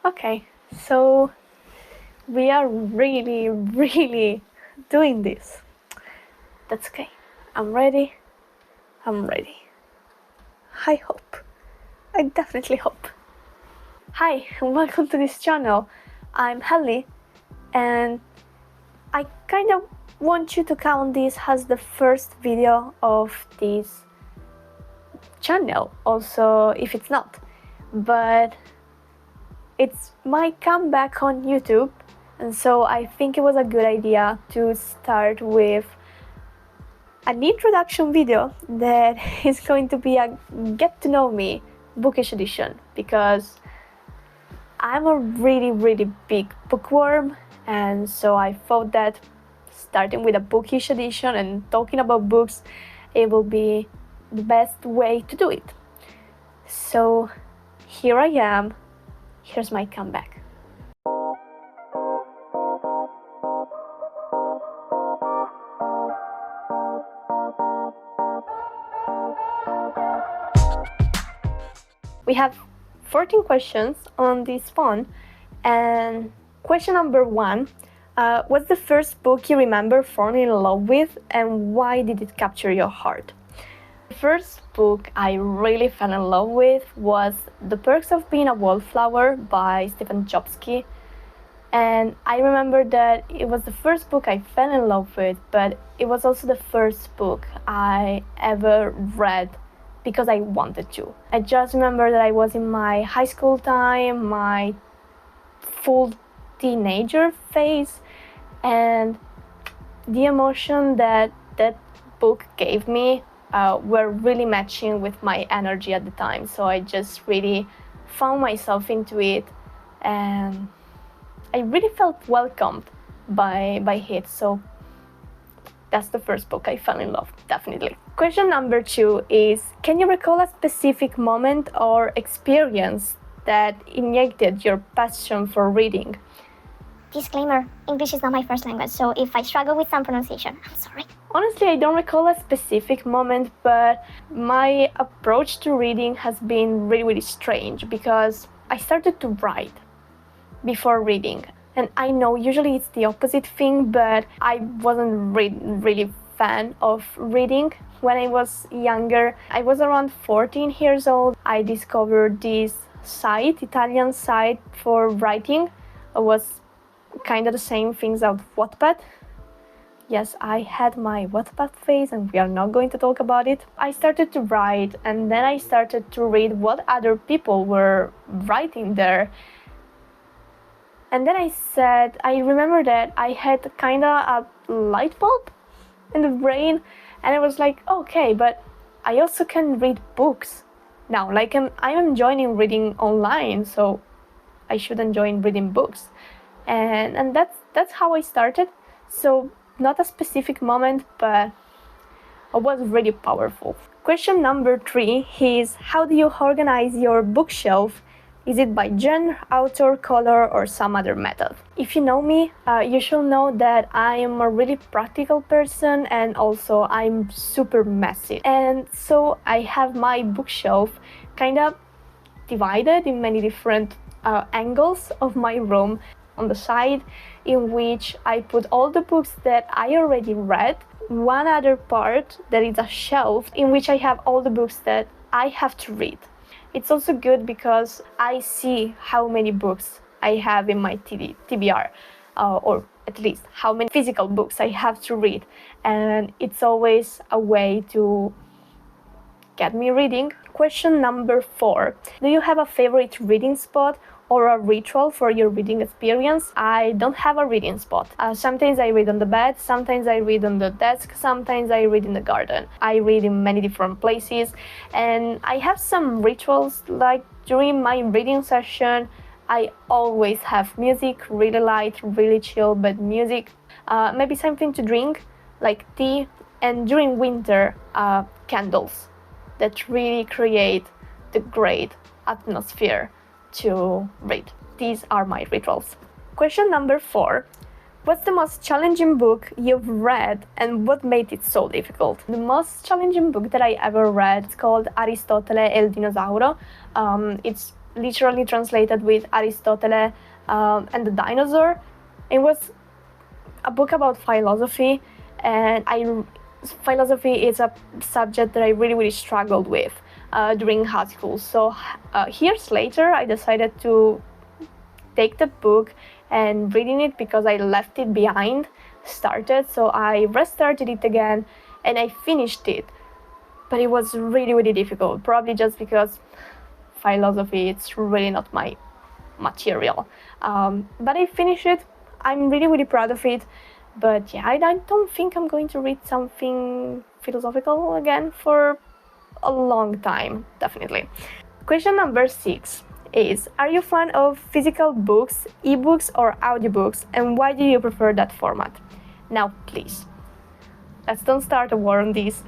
Okay, so we are really doing this. That's okay. I'm ready. I hope. I definitely hope. Hi, and welcome to this channel. I'm Helloo, and I kind of want you to count this as the first video of this channel, also if it's not. But it's my comeback on YouTube, and so I think it was a good idea to start with an introduction video that is going to be a Get to Know Me bookish edition, because I'm a really big bookworm, and so I thought that starting with a bookish edition and talking about books, it will be the best way to do it. So here I am. Here's my comeback. We have 14 questions on this phone, and question number 1, what's the first book you remember falling in love with, and why did it capture your heart? The first book I really fell in love with was The Perks of Being a Wallflower by Stephen Chbosky. And I remember that it was the first book I fell in love with, but it was also the first book I ever read because I wanted to. I just remember that I was in my high school time, my full teenager phase, and the emotion that that book gave me were really matching with my energy at the time. So I just really found myself into it, and I really felt welcomed by it. So that's the first book I fell in love, definitely. Question number 2 is, can you recall a specific moment or experience that ignited your passion for reading? Disclaimer, English is not my first language, so if I struggle with some pronunciation, I'm sorry. Honestly, I don't recall a specific moment, but my approach to reading has been really strange, because I started to write before reading. And I know usually it's the opposite thing, but I wasn't really fan of reading when I was younger. I was around 14 years old. I discovered this site, Italian site for writing. It was kind of the same things as Wattpad. Yes, I had my Wattpad phase, and we are not going to talk about it. I started to write, and then I started to read what other people were writing there. And then I remember that I had kind of a light bulb in the brain, and I was like, okay, but I also can read books now. Like I'm enjoying reading online, so I should enjoy reading books. And that's how I started. So not a specific moment, but it was really powerful. Question number 3 is, how do you organize your bookshelf? Is it by genre, author, color, or some other method? If you know me, you should know that I am a really practical person, and also I'm super messy. And so I have my bookshelf kind of divided in many different angles of my room. On the side, in which I put all the books that I already read. One other part that is a shelf in which I have all the books that I have to read. It's also good because I see how many books I have in my TBR, or at least how many physical books I have to read. And it's always a way to get me reading. Question number 4. Do you have a favorite reading spot or a ritual for your reading experience? I don't have a reading spot. Sometimes I read on the bed, sometimes I read on the desk, sometimes I read in the garden. I read in many different places, and I have some rituals. Like during my reading session, I always have music, really light, really chill, but music. Maybe something to drink, like tea, and during winter, candles that really create the great atmosphere to read. These are my rituals. Question number 4. What's the most challenging book you've read, and what made it so difficult? The most challenging book that I ever read is called Aristotele e il dinosauro. It's literally translated with Aristotle and the dinosaur. It was a book about philosophy, and philosophy is a subject that I really struggled with during high school. So years later, I decided to take the book and reading it because I left it behind, so I restarted it again and I finished it. But it was really difficult, probably just because philosophy, it's really not my material. But I finished it. I'm really proud of it. But yeah, I don't think I'm going to read something philosophical again for a long time, definitely. Question number 6 is, are you a fan of physical books, ebooks or audiobooks, and why do you prefer that format? Now please, let's don't start a war on this.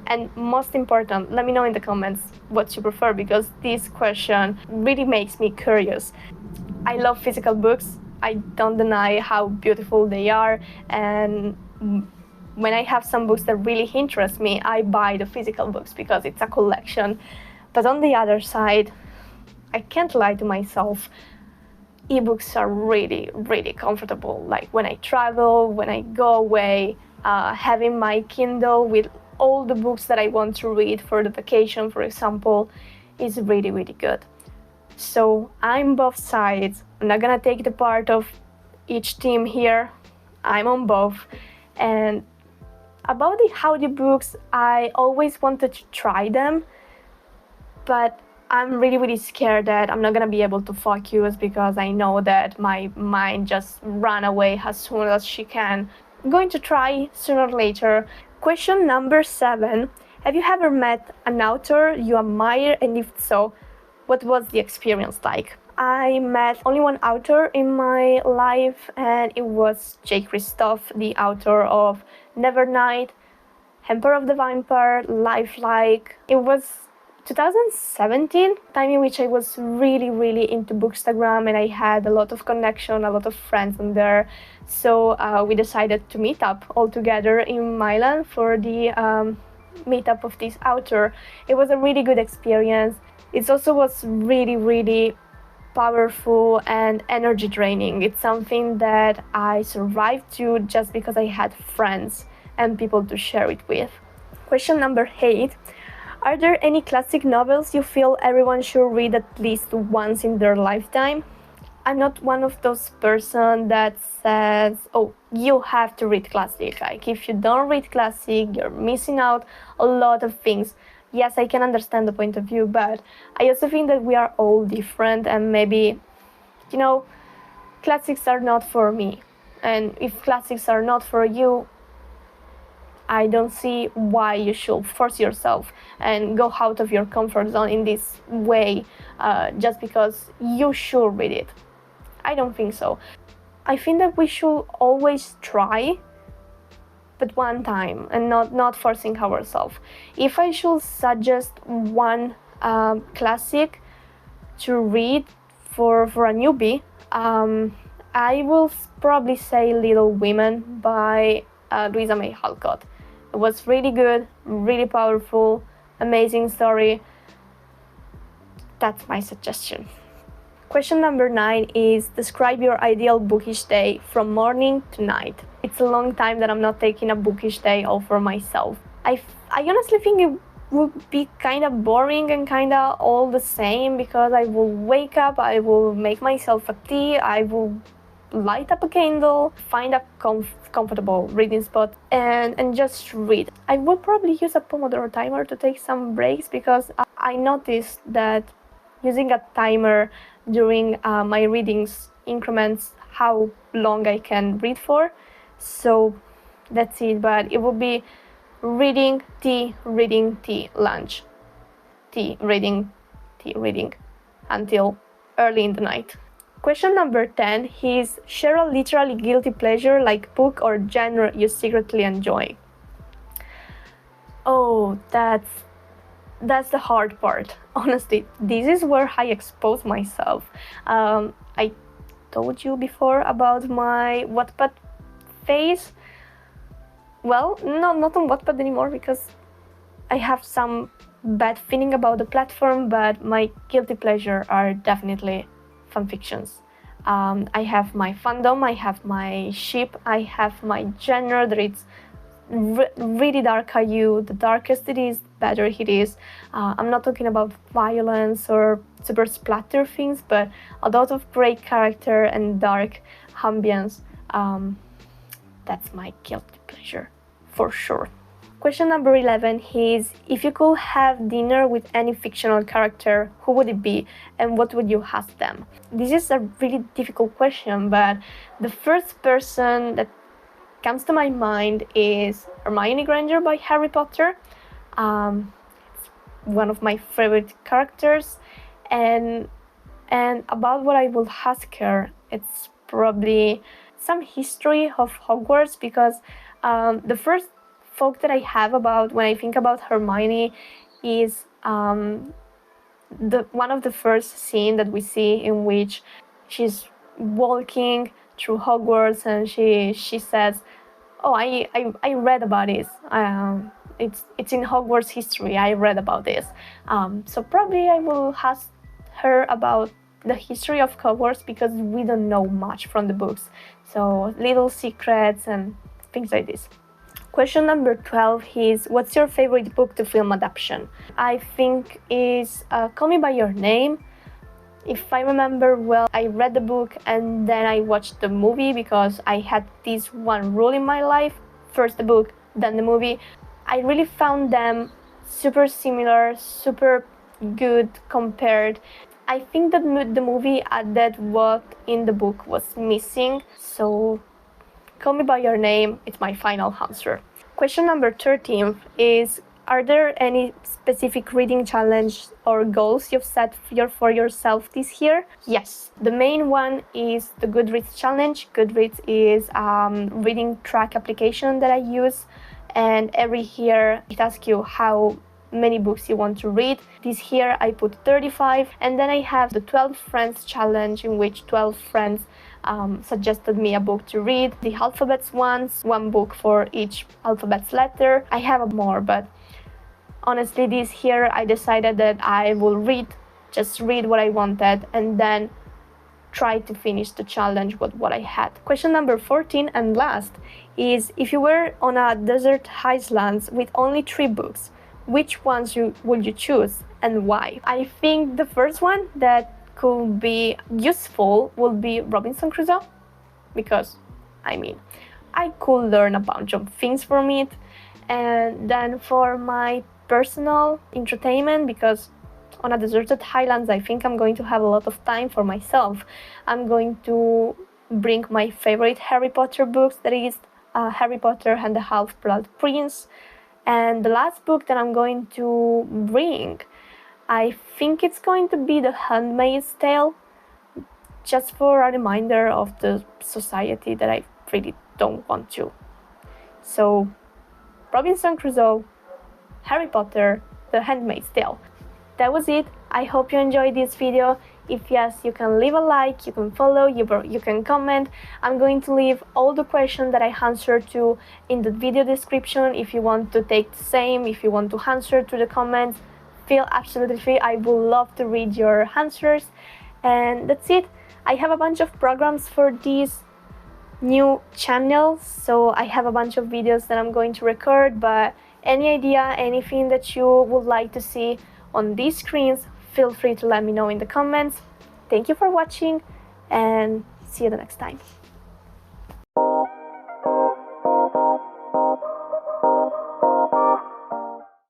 And most important, let me know in the comments what you prefer, because this question really makes me curious. I love physical books. I don't deny how beautiful they are, and when I have some books that really interest me, I buy the physical books because it's a collection. But on the other side, I can't lie to myself, ebooks are really comfortable. Like when I travel, when I go away, having my Kindle with all the books that I want to read for the vacation, for example, is really good. So I'm both sides. I'm not gonna take the part of each team here. I'm on both. And about the audiobooks, I always wanted to try them, but I'm really scared that I'm not gonna be able to focus because I know that my mind just run away as soon as she can. I'm going to try sooner or later. Question number 7. Have you ever met an author you admire, and if so, what was the experience like? I met only one author in my life, and it was J. Christoph, the author of Nevernight, Emperor of the Vampire, Lifelike. It was 2017, time in which I was really into Bookstagram, and I had a lot of connection, a lot of friends on there. So we decided to meet up all together in Milan for the meetup of this author. It was a really good experience. It also was really powerful and energy draining. It's something that I survived to just because I had friends and people to share it with. Question number 8. Are there any classic novels you feel everyone should read at least once in their lifetime? I'm not one of those person that says, oh, you have to read classic. Like, if you don't read classic, you're missing out a lot of things. Yes, I can understand the point of view, but I also think that we are all different, and maybe, classics are not for me. And if classics are not for you, I don't see why you should force yourself and go out of your comfort zone in this way just because you should read it. I don't think so. I think that we should always try, but one time, and not forcing ourselves. If I should suggest one classic to read for a newbie, I will probably say Little Women by Louisa May Alcott. It was really good, really powerful, amazing story. That's my suggestion. Question number 9 is, describe your ideal bookish day from morning to night. It's a long time that I'm not taking a bookish day all for myself. I honestly think it would be kind of boring and kind of all the same, because I will wake up, I will make myself a tea, I will light up a candle, find a comfortable reading spot, and just read. I will probably use a Pomodoro timer to take some breaks, because I noticed that using a timer during my readings increments how long I can read for. So that's it, but it will be reading, tea, lunch, tea, reading until early in the night. Question number 10 is, share a literally guilty pleasure, like book or genre you secretly enjoy. Oh, that's the hard part. Honestly, this is where I expose myself. I told you before about my Wattpad phase. Well, not on Wattpad anymore, because I have some bad feeling about the platform, but my guilty pleasure are definitely fanfictions. I have my fandom, I have my ship, I have my genre that it's really dark helloo. The darkest it is, the better it is. I'm not talking about violence or super splatter things, but a lot of great character and dark ambience. That's my guilty pleasure, for sure. Question number 11 is, if you could have dinner with any fictional character, who would it be and what would you ask them? This is a really difficult question, but the first person that comes to my mind is Hermione Granger by Harry Potter. It's one of my favorite characters, and about what I will ask her, it's probably some history of Hogwarts, because the first thought that I have about when I think about Hermione is one of the first scene that we see in which she's walking through Hogwarts and she says, "Oh, I read about this. It's in Hogwarts history. I read about this." So probably I will ask her about the history of Hogwarts, because we don't know much from the books. So little secrets and things like this. Question number 12 is, what's your favorite book to film adaptation? I think is Call Me By Your Name. If I remember well, I read the book and then I watched the movie, because I had this one rule in my life: first the book, then the movie. I really found them super similar, super good compared. I think that the movie added what in the book was missing, so Call Me By Your Name, it's my final answer. Question number 13 is, are there any specific reading challenge or goals you've set for yourself this year? Yes, the main one is the Goodreads challenge. Goodreads is a reading track application that I use, and every year it asks you how many books you want to read. This year I put 35, and then I have the 12 Friends challenge, in which 12 friends suggested me a book to read. The alphabets ones, one book for each alphabet's letter. I have more, but honestly this year I decided that I will just read what I wanted, and then try to finish the challenge with what I had. Question number 14 and last is, if you were on a desert island with only 3 books, which ones would you choose and why? I think the first one that could be useful would be Robinson Crusoe, because I could learn a bunch of things from it. And then for my personal entertainment, because on a deserted island I think I'm going to have a lot of time for myself, I'm going to bring my favorite Harry Potter books, that is Harry Potter and the Half-Blood Prince. And the last book that I'm going to bring, I think it's going to be The Handmaid's Tale, just for a reminder of the society that I really don't want to. So, Robinson Crusoe, Harry Potter, The Handmaid's Tale. That was it. I hope you enjoyed this video. If yes, you can leave a like, you can follow, you can comment. I'm going to leave all the questions that I answered to in the video description. If you want to take the same, if you want to answer to the comments, feel absolutely free. I would love to read your answers. And that's it. I have a bunch of programs for this new channel, so I have a bunch of videos that I'm going to record, but any idea, anything that you would like to see on these screens, feel free to let me know in the comments. Thank you for watching, and see you the next time.